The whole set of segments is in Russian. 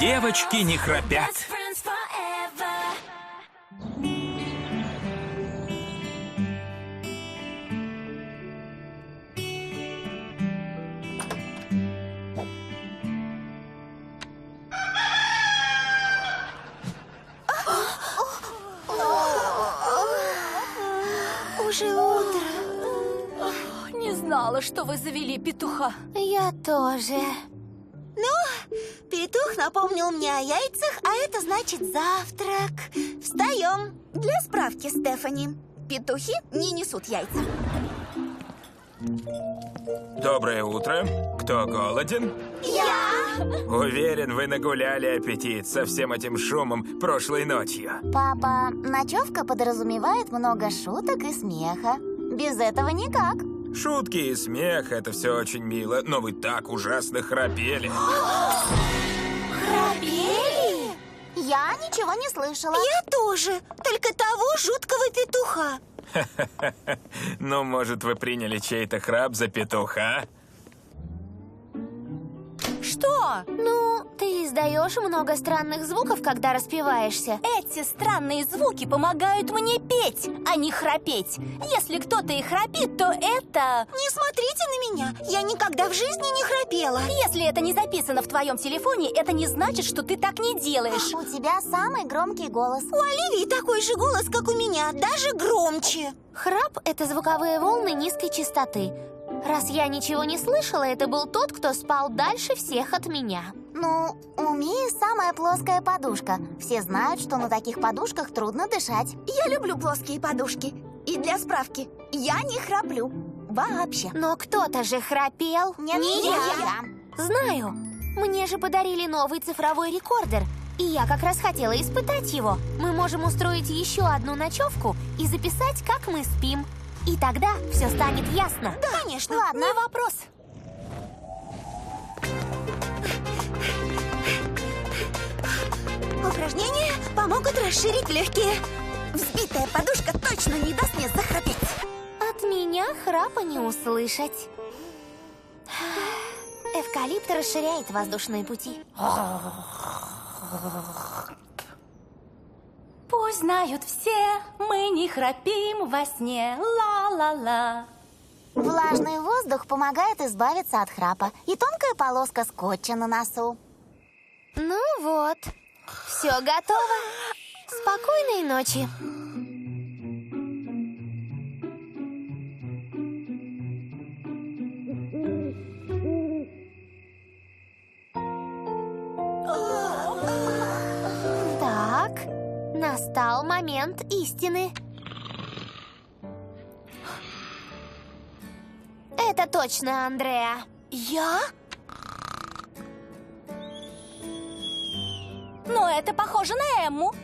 Девочки не храпят. Уже утро. Не знала, что вы завели петуха. Я тоже. Петух напомнил мне о яйцах, а это значит завтрак. Встаем. Для справки, Стефани, петухи не несут яйца. Доброе утро. Кто голоден? Я! Уверен, вы нагуляли аппетит со всем этим шумом прошлой ночью. Папа, ночевка подразумевает много шуток и смеха. Без этого никак. Шутки и смех — это все очень мило, но вы так ужасно храпели. Храпели? Я ничего не слышала. Я тоже, только того жуткого петуха. Ну, может, вы приняли чей-то храп за петуха? Что? Ну, ты издаешь много странных звуков, когда распеваешься. Эти странные звуки помогают мне петь, а не храпеть. Если кто-то и храпит, то это... Не смотрите на меня, я никогда в жизни не храпела. Если это не записано в твоем телефоне, это не значит, что ты так не делаешь. У тебя самый громкий голос. У Оливии такой же голос, как у меня, даже громче. Храп — это звуковые волны низкой частоты. Раз я ничего не слышала, это был тот, кто спал дальше всех от меня. Ну, у Мии самая плоская подушка. Все знают, что на таких подушках трудно дышать. Я люблю плоские подушки. И для справки, я не храплю. Вообще. Но кто-то же храпел. Не я. Знаю. Мне же подарили новый цифровой рекордер. И я как раз хотела испытать его. Мы можем устроить еще одну ночевку и записать, как мы спим. И тогда все станет ясно. Да, конечно. Ладно. Не вопрос. Упражнения помогут расширить легкие. Взбитая подушка точно не даст мне захрапеть. От меня храпа не услышать. Эвкалипт расширяет воздушные пути. Пусть знают все, мы не храпим во сне. Ла-ла-ла. Влажный воздух помогает избавиться от храпа. И тонкая полоска скотча на носу. Ну вот, все готово. Спокойной ночи. Так, настал момент истины. Это точно Андреа. Я? Но это похоже на Эмму.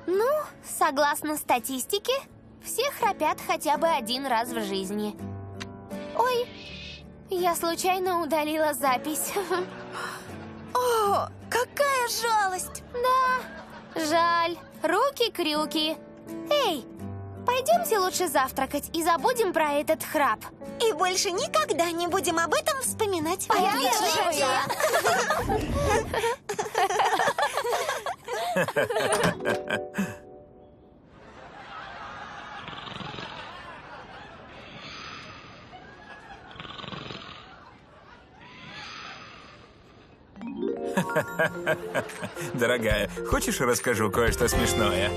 Ну, согласно статистике, все храпят хотя бы один раз в жизни. Ой, я случайно удалила запись. О, какая жалость! Да, жаль. Руки-крюки. Эй, пойдемте лучше завтракать и забудем про этот храп. И больше никогда не будем об этом вспоминать. Отличная идея. Дорогая, хочешь, расскажу кое-что смешное?